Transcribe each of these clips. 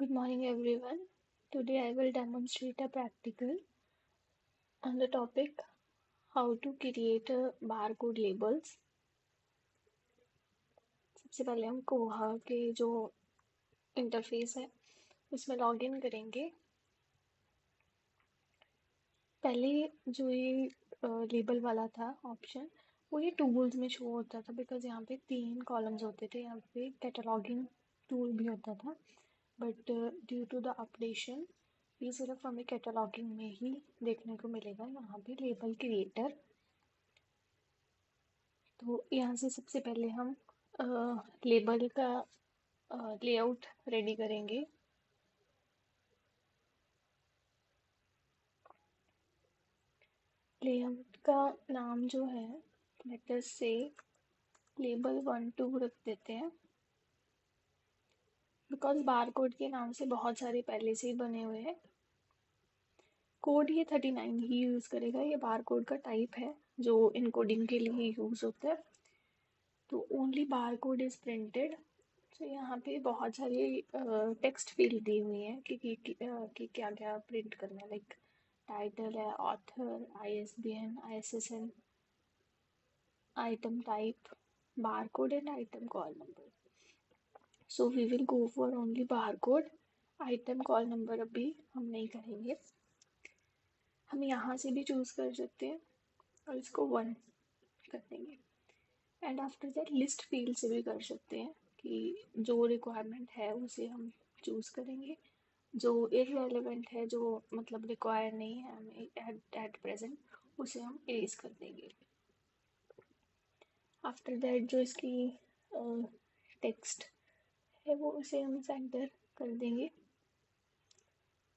Good morning, everyone. Today I will demonstrate a practical on the topic how to create a barcode labels. सबसे पहले हम कोहा के जो इंटरफेस है उसमें लॉग इन करेंगे. पहले जो ये लेबल वाला था ऑप्शन वो ये टूल्स में शो होता था बिकॉज यहाँ पे 3 कॉलम्स होते थे. यहाँ पे कैटलॉगिंग टूल भी होता था but due to the updation ये सिर्फ हमें कैटलॉगिंग में ही देखने को मिलेगा. यहाँ पे लेबल क्रिएटर. तो यहाँ से सबसे पहले हम लेबल का लेआउट रेडी करेंगे. लेआउट का नाम जो है लेट अस से लेबल 1 2 रख देते हैं बिकॉज बारकोड के नाम से बहुत सारे पहले से ही बने हुए हैं. कोड ये 39 ही यूज़ करेगा. ये बारकोड का टाइप है जो इनकोडिंग के लिए यूज़ होता है. तो ओनली बारकोड इज प्रिंटेड. तो यहाँ पे बहुत सारी टेक्स्ट फील्ड दी हुई है कि क्या क्या प्रिंट करना है. लाइक टाइटल है, author, ISBN, ISSN, item type, barcode and item call number. So we will go for only barcode. Item call number अभी हम नहीं करेंगे. हम यहाँ से भी चूज़ कर सकते हैं और इसको 1 कर देंगे. And after that list field से भी कर सकते हैं कि जो रिक्वायरमेंट है उसे हम चूज़ करेंगे. जो इररेलेवेंट है, जो मतलब रिक्वायर नहीं है हमें एट प्रेजेंट, उसे हम एरेज कर देंगे. आफ्टर दैट जो इसकी टेक्स्ट है वो उसे हम सेंटर कर देंगे.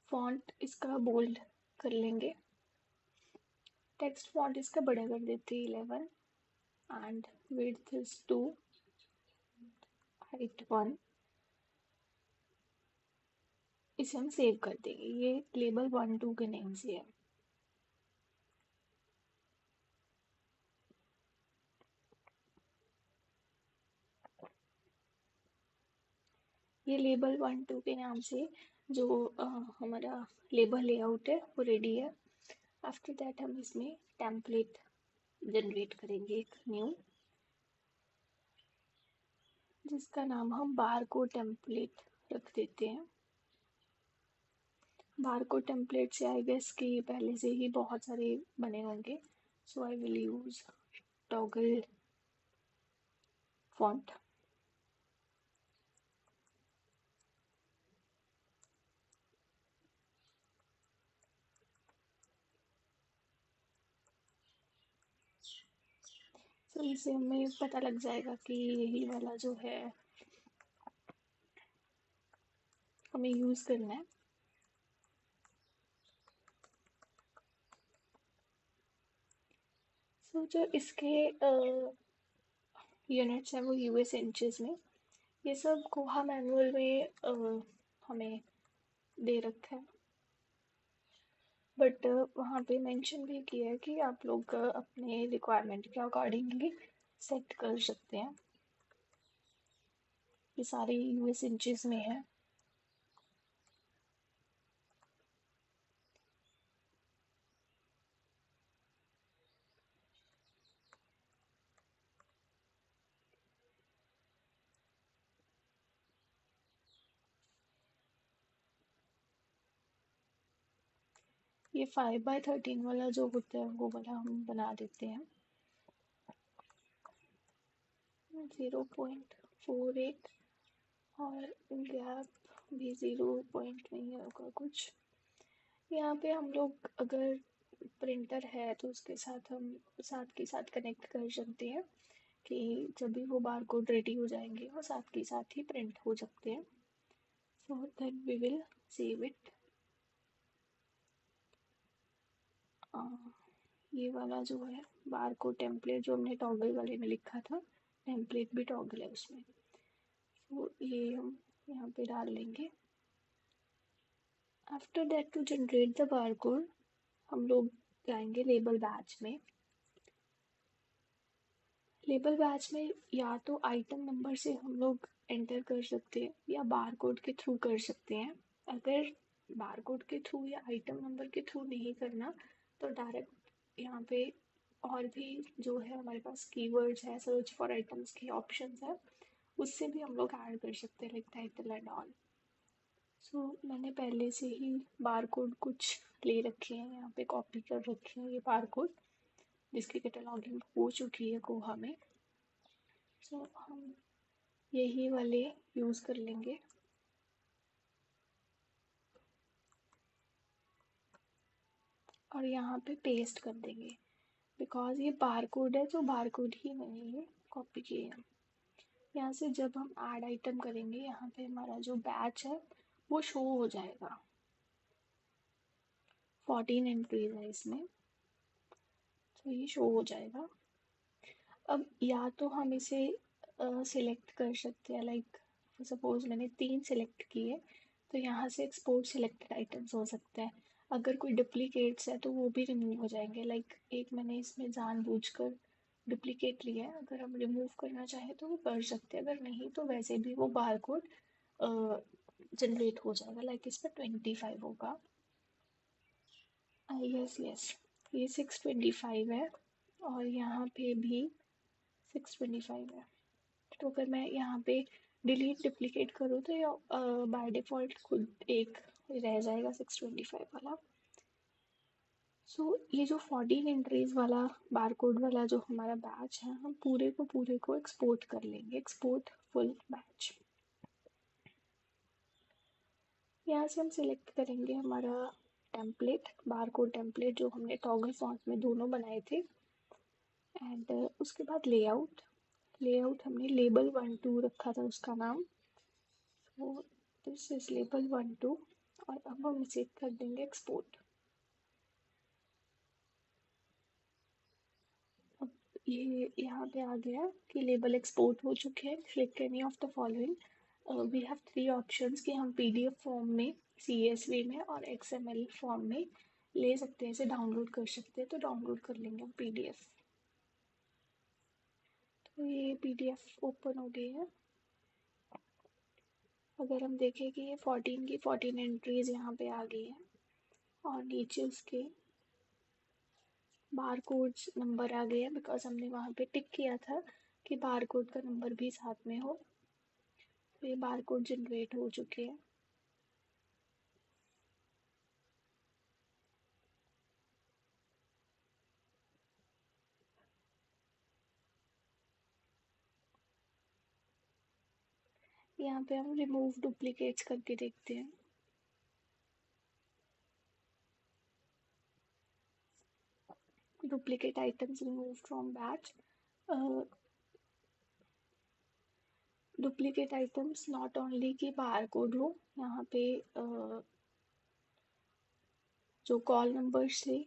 फॉन्ट इसका बोल्ड कर लेंगे. टेक्स्ट फॉन्ट इसका बड़ा कर देते हैं 11 एंड विड्थ इज 2, हाइट 1. इसे हम सेव कर देंगे. ये लेबल 1 2 के नेम से है. ये लेबल 1 2 के नाम से जो हमारा लेबल लेआउट है वो रेडी है. आफ्टर दैट हम इसमें टेम्पलेट जनरेट करेंगे एक न्यू, जिसका नाम हम बारकोड टेम्पलेट रख देते हैं. बारकोड टेम्पलेट से आई गेस कि पहले से ही बहुत सारे बने होंगे. So I will use toggle font. तो इससे हमें पता लग जाएगा कि यही वाला जो है हमें यूज़ करना है. सो जो इसके यूनिट्स हैं वो US इंचेस में. ये सब कोहा मैनुअल में हमें दे रखा है बट वहाँ पे मेंशन भी किया है कि आप लोग अपने रिक्वायरमेंट के अकॉर्डिंगली सेट कर सकते हैं. ये सारे US इंचेस में है. ये 5/13 वाला जो होता है वो वाला हम बना देते हैं. 0.48 और गैप भी 0 नहीं होगा कुछ. यहाँ पे हम लोग अगर प्रिंटर है तो उसके साथ हम साथ के साथ कनेक्ट कर सकते हैं कि जब भी वो बारकोड रेडी हो जाएंगे वो साथ के साथ ही प्रिंट हो सकते हैं. So that we will save it. ये वाला जो है बारकोड टेम्पलेट जो हमने टॉगल वाले में लिखा था, टेम्पलेट भी टॉगल है उसमें. तो ये हम यहाँ पे डाल लेंगे. After that to generate the barcode हम लोग जाएंगे लेबल बैच में. लेबल बैच में या तो आइटम नंबर से हम लोग एंटर कर सकते हैं या बार कोड के थ्रू कर सकते हैं। अगर बार कोड के थ्रू या आइटम नंबर के थ्रू नहीं करना तो डायरेक्ट यहाँ पे और भी जो है हमारे पास कीवर्ड्स है, सर्च फॉर आइटम्स के ऑप्शंस है, उससे भी हम लोग ऐड कर सकते हैं लाइक टाइटल एंड ऑल। सो मैंने पहले से ही बार कोड कुछ ले रखे हैं, यहाँ पे कॉपी कर रखे हैं ये बार कोड जिसकी कैटलॉगिंग हो चुकी है कोहा में। सो हम यही वाले यूज़ कर लेंगे। और यहाँ पे पेस्ट कर देंगे बिकॉज ये बार कोड है तो बार कोड ही मैंने ये कॉपी किए हैं। यहाँ से जब हम ऐड आइटम करेंगे यहाँ पे हमारा जो बैच है वो शो हो जाएगा। 14 एंट्रीज है इसमें, तो ये शो हो जाएगा। अब या तो हम इसे सिलेक्ट कर सकते हैं, लाइक सपोज मैंने 3 सिलेक्ट किए तो यहाँ से एक्सपोर्ट सिलेक्टेड आइटम्स हो सकता है। अगर कोई डुप्लीकेट्स है तो वो भी रिमूव हो जाएंगे, लाइक एक मैंने इसमें जानबूझकर डुप्लीकेट लिया है, अगर हम रिमूव करना चाहें तो वो कर सकते हैं, अगर नहीं तो वैसे भी वो बार कोड जनरेट हो जाएगा। लाइक इस पर 25 होगा। यस यस, ये 625 है और यहाँ पे भी 625 है। तो अगर मैं यहाँ पे डिलीट डुप्लीकेट करूँ तो ये बाय डिफ़ॉल्ट खुद एक रह जाएगा 625 वाला। सो ये जो 14 एंट्रीज वाला बार कोड वाला जो हमारा बैच है, हम पूरे को एक्सपोर्ट कर लेंगे, एक्सपोर्ट फुल बैच। यहाँ से हम सिलेक्ट करेंगे हमारा टेम्पलेट, बार कोड टेम्पलेट जो हमने टॉगल फॉन्ट में दोनों बनाए थे। एंड उसके बाद लेआउट, लेआउट हमने लेबल 1 2 रखा था उसका नाम, वो दिस इज लेबल 1 2। और अब हम इसे कर देंगे एक्सपोर्ट। अब ये यहाँ पे आ गया कि लेबल एक्सपोर्ट हो चुके हैं। Click any of the following. We have 3 options कि हम पीडीएफ फॉर्म में, सीएसवी में और एक्सएमएल फॉर्म में ले सकते हैं, इसे डाउनलोड कर सकते हैं, तो डाउनलोड कर लेंगे हम पीडीएफ। तो ये पीडीएफ ओपन हो गई है। अगर हम देखें कि ये 14 की 14 एंट्रीज यहाँ पे आ गई हैं और नीचे उसके बार कोड नंबर आ गया बिकॉज हमने वहाँ पे टिक किया था कि बार कोड का नंबर भी साथ में हो। तो ये बार कोड जनरेट हो चुके हैं। यहाँ पे हम रिमूव डुप्लीकेट्स करके देखते हैं। Duplicate items remove from batch. Duplicate items not only कि बार कोड हो, यहाँ पे जो कॉल नंबर से